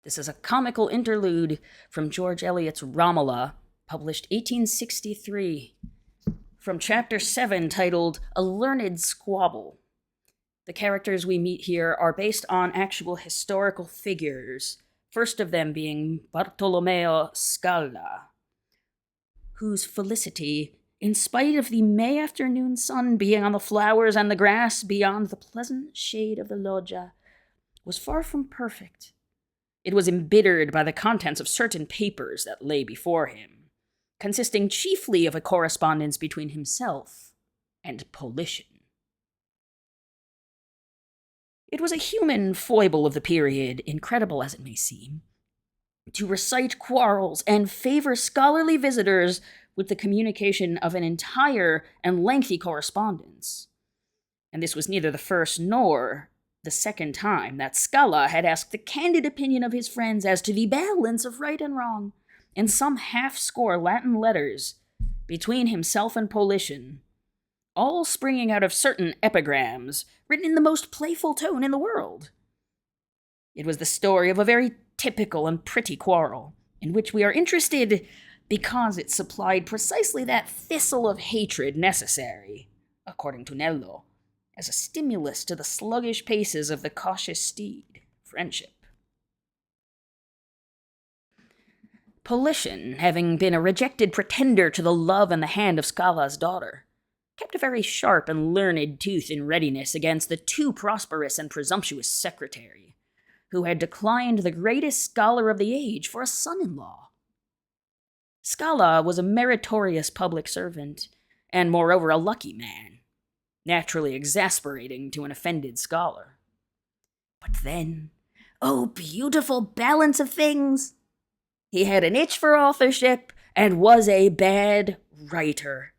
This is a comical interlude from George Eliot's Romola, published 1863, from chapter 7 titled A Learned Squabble. The characters we meet here are based on actual historical figures, first of them being Bartolomeo Scala, whose felicity, in spite of the May afternoon sun being on the flowers and the grass beyond the pleasant shade of the loggia, was far from perfect. It was embittered by the contents of certain papers that lay before him, consisting chiefly of a correspondence between himself and Politian. It was a human foible of the period, incredible as it may seem, to recite quarrels and favor scholarly visitors with the communication of an entire and lengthy correspondence. And this was neither the first nor the second time that Scala had asked the candid opinion of his friends as to the balance of right and wrong in some half-score Latin letters between himself and Politian, all springing out of certain epigrams written in the most playful tone in the world. It was the story of a very typical and pretty quarrel, in which we are interested because it supplied precisely that thistle of hatred necessary, according to Nello, as a stimulus to the sluggish paces of the cautious steed, friendship. Politian, having been a rejected pretender to the love and the hand of Scala's daughter, kept a very sharp and learned tooth in readiness against the too prosperous and presumptuous secretary, who had declined the greatest scholar of the age for a son-in-law. Scala was a meritorious public servant, and moreover a lucky man, naturally exasperating to an offended scholar. But then, oh beautiful balance of things! He had an itch for authorship and was a bad writer.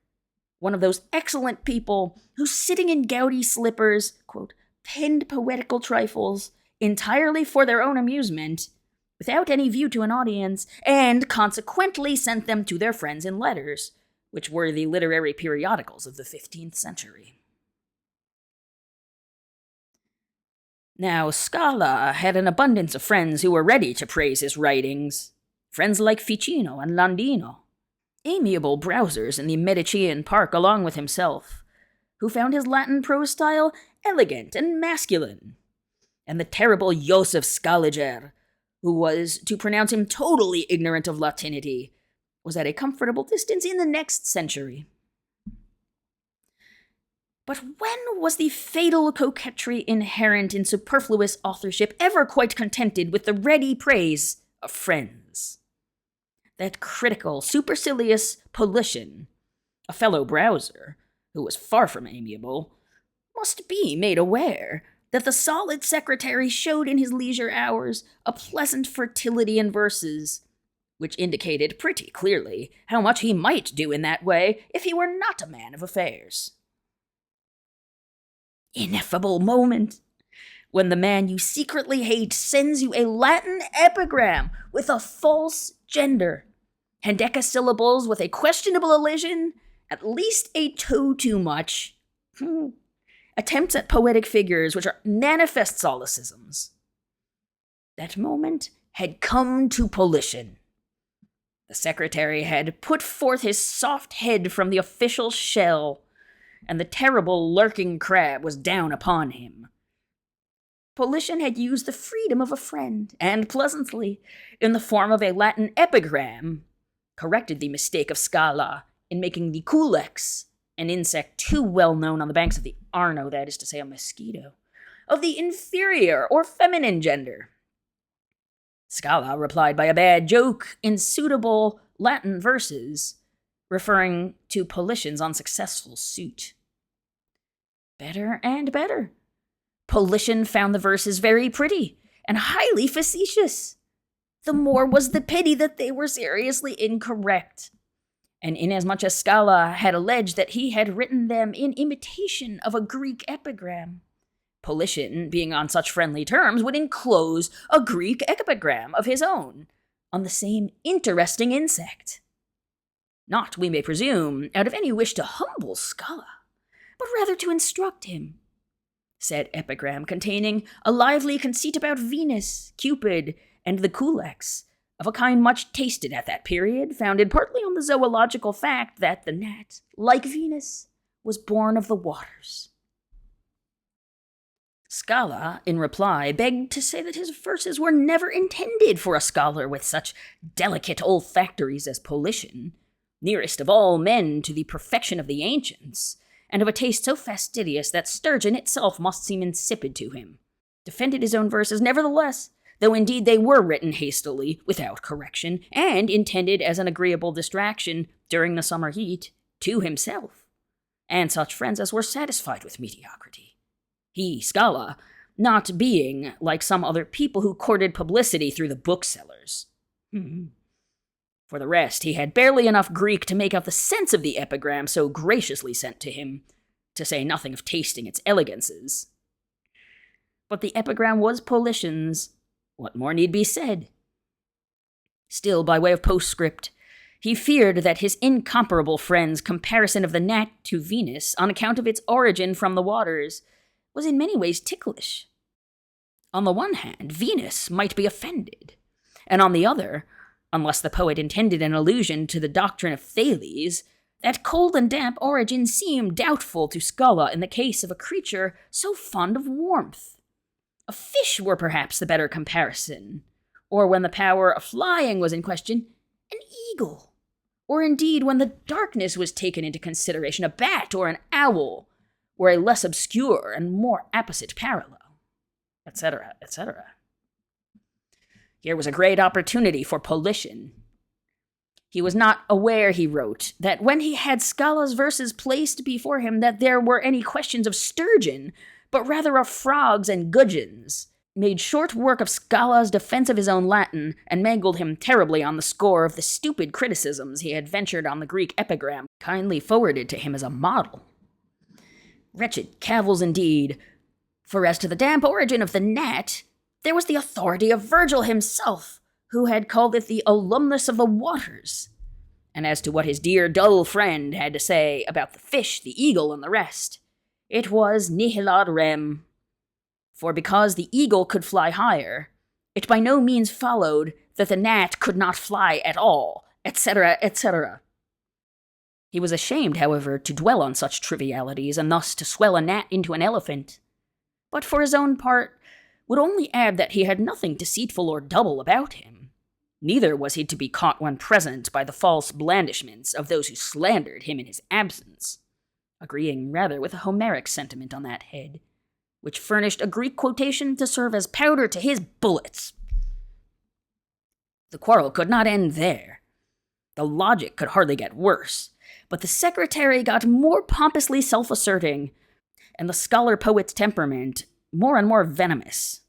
One of those excellent people who, sitting in gaudy slippers, quote, penned poetical trifles entirely for their own amusement, without any view to an audience, and consequently sent them to their friends in letters, which were the literary periodicals of the 15th century. Now, Scala had an abundance of friends who were ready to praise his writings, friends like Ficino and Landino, amiable browsers in the Medicean park along with himself, who found his Latin prose style elegant and masculine, and the terrible Joseph Scaliger, who was, to pronounce him totally ignorant of Latinity, was at a comfortable distance in the next century. But when was the fatal coquetry inherent in superfluous authorship ever quite contented with the ready praise of friends? That critical, supercilious Politian, a fellow browser, who was far from amiable, must be made aware that the solid secretary showed in his leisure hours a pleasant fertility in verses, which indicated pretty clearly how much he might do in that way if he were not a man of affairs. Ineffable moment, when the man you secretly hate sends you a Latin epigram with a false gender, hendecasyllables with a questionable elision, at least a toe too much, attempts at poetic figures which are manifest solecisms. That moment had come to Politian. The secretary had put forth his soft head from the official shell, and the terrible lurking crab was down upon him. Politian had used the freedom of a friend, and pleasantly, in the form of a Latin epigram, corrected the mistake of Scala in making the culex, an insect too well known on the banks of the Arno, that is to say a mosquito, of the inferior or feminine gender. Scala replied by a bad joke in suitable Latin verses, referring to Politian's unsuccessful suit. Better and better. Politian found the verses very pretty and highly facetious. The more was the pity that they were seriously incorrect. And inasmuch as Scala had alleged that he had written them in imitation of a Greek epigram, Politian, being on such friendly terms, would enclose a Greek epigram of his own on the same interesting insect. Not, we may presume, out of any wish to humble Scala, but rather to instruct him. Said epigram containing a lively conceit about Venus, Cupid, and the culex, of a kind much tasted at that period, founded partly on the zoological fact that the gnat, like Venus, was born of the waters. Scala, in reply, begged to say that his verses were never intended for a scholar with such delicate olfactories as Politian, nearest of all men to the perfection of the ancients, and of a taste so fastidious that sturgeon itself must seem insipid to him. Defended his own verses, nevertheless, though indeed they were written hastily, without correction, and intended as an agreeable distraction during the summer heat to himself, and such friends as were satisfied with mediocrity. He, Scala, not being like some other people who courted publicity through the booksellers. For the rest, he had barely enough Greek to make out the sense of the epigram so graciously sent to him, to say nothing of tasting its elegances. But the epigram was Politian's. What more need be said? Still, by way of postscript, he feared that his incomparable friend's comparison of the gnat to Venus, on account of its origin from the waters, was in many ways ticklish. On the one hand, Venus might be offended, and on the other, unless the poet intended an allusion to the doctrine of Thales, that cold and damp origin seemed doubtful to Scala in the case of a creature so fond of warmth. A fish were perhaps the better comparison, or when the power of flying was in question, an eagle, or indeed when the darkness was taken into consideration, a bat or an owl, were a less obscure and more apposite parallel, etc., etc. Here was a great opportunity for Politian. He was not aware, he wrote, that when he had Scala's verses placed before him that there were any questions of sturgeon, but rather of frogs and gudgeons, made short work of Scala's defense of his own Latin, and mangled him terribly on the score of the stupid criticisms he had ventured on the Greek epigram, kindly forwarded to him as a model. Wretched cavils indeed, for as to the damp origin of the gnat, there was the authority of Virgil himself, who had called it the alumnus of the waters. And as to what his dear dull friend had to say about the fish, the eagle, and the rest, it was nihil ad rem. For because the eagle could fly higher, it by no means followed that the gnat could not fly at all, etc., etc. He was ashamed, however, to dwell on such trivialities, and thus to swell a gnat into an elephant, but for his own part would only add that he had nothing deceitful or double about him. Neither was he to be caught when present by the false blandishments of those who slandered him in his absence, agreeing rather with a Homeric sentiment on that head, which furnished a Greek quotation to serve as powder to his bullets. The quarrel could not end there. The logic could hardly get worse, but the secretary got more pompously self-asserting, and the scholar-poet's temperament more and more venomous.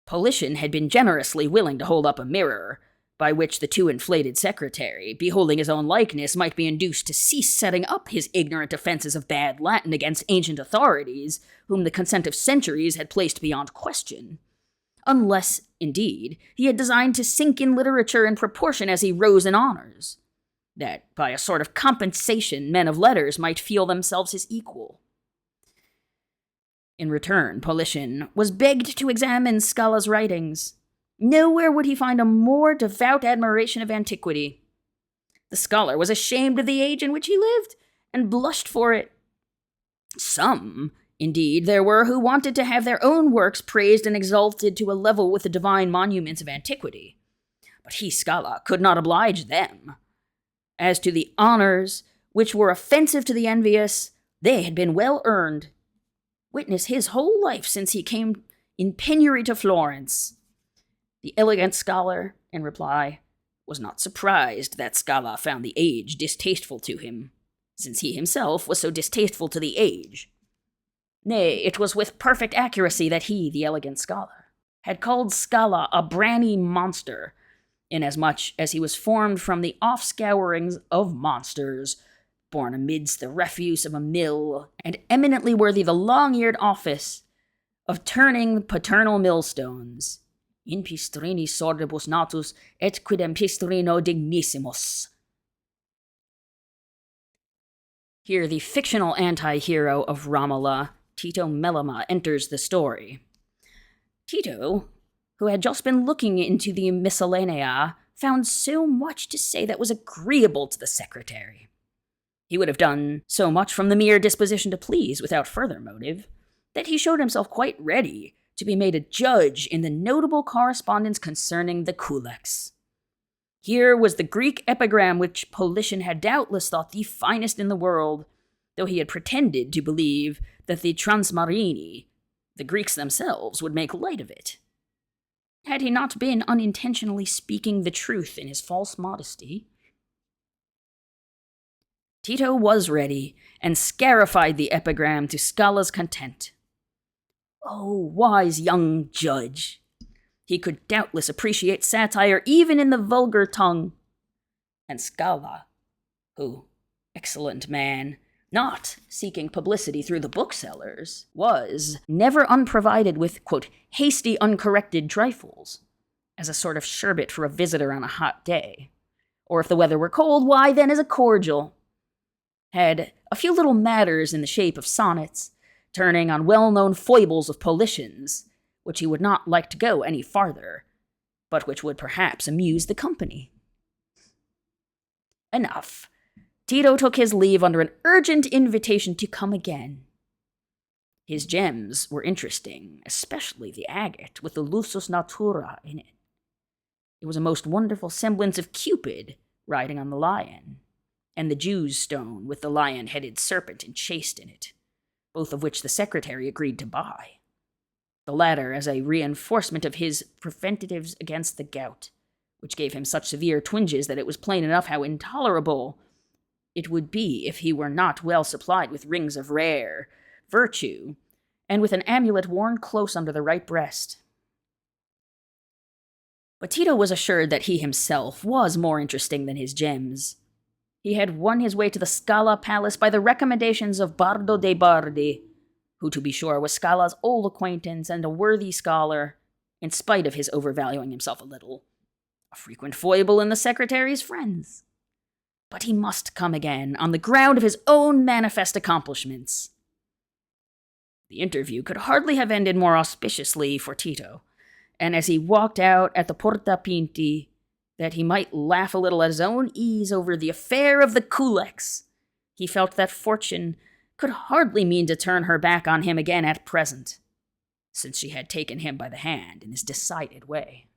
Politian had been generously willing to hold up a mirror, by which the too inflated secretary, beholding his own likeness, might be induced to cease setting up his ignorant offenses of bad Latin against ancient authorities, whom the consent of centuries had placed beyond question. Unless, indeed, he had designed to sink in literature in proportion as he rose in honors, that by a sort of compensation men of letters might feel themselves his equal. In return, Politian was begged to examine Scala's writings. Nowhere would he find a more devout admiration of antiquity. The scholar was ashamed of the age in which he lived, and blushed for it. Some, indeed, there were who wanted to have their own works praised and exalted to a level with the divine monuments of antiquity. But he, Scala, could not oblige them. As to the honors, which were offensive to the envious, they had been well earned. Witness his whole life since he came in penury to Florence. The elegant scholar, in reply, was not surprised that Scala found the age distasteful to him, since he himself was so distasteful to the age. Nay, it was with perfect accuracy that he, the elegant scholar, had called Scala a branny monster, inasmuch as he was formed from the offscourings of monsters, born amidst the refuse of a mill, and eminently worthy the long-eared office of turning paternal millstones. In pistrini sordibus natus, et quidem pistrino dignissimus. Here the fictional anti-hero of Romola, Tito Melema, enters the story. Tito, who had just been looking into the miscellanea, found so much to say that was agreeable to the secretary. He would have done so much from the mere disposition to please without further motive, that he showed himself quite ready to be made a judge in the notable correspondence concerning the culex. Here was the Greek epigram which Politian had doubtless thought the finest in the world, though he had pretended to believe that the Transmarini, the Greeks themselves, would make light of it. Had he not been unintentionally speaking the truth in his false modesty? Tito was ready, and scarified the epigram to Scala's content. Oh, wise young judge! He could doubtless appreciate satire even in the vulgar tongue. And Scala, who, excellent man, not seeking publicity through the booksellers, was never unprovided with, quote, hasty, uncorrected trifles, as a sort of sherbet for a visitor on a hot day. Or if the weather were cold, why then as a cordial. Had a few little matters in the shape of sonnets, turning on well-known foibles of Politians, which he would not like to go any farther, but which would perhaps amuse the company. Enough. Tito took his leave under an urgent invitation to come again. His gems were interesting, especially the agate with the lusus natura in it. It was a most wonderful semblance of Cupid riding on the lion, and the Jew's stone with the lion-headed serpent enchased in it, both of which the secretary agreed to buy. The latter as a reinforcement of his preventives against the gout, which gave him such severe twinges that it was plain enough how intolerable it would be if he were not well supplied with rings of rare virtue, and with an amulet worn close under the right breast. But Tito was assured that he himself was more interesting than his gems. He had won his way to the Scala palace by the recommendations of Bardo de' Bardi, who to be sure was Scala's old acquaintance and a worthy scholar, in spite of his overvaluing himself a little, a frequent foible in the secretary's friends. But he must come again, on the ground of his own manifest accomplishments. The interview could hardly have ended more auspiciously for Tito, and as he walked out at the Porta Pinti, that he might laugh a little at his own ease over the affair of the culex, he felt that fortune could hardly mean to turn her back on him again at present, since she had taken him by the hand in this decided way.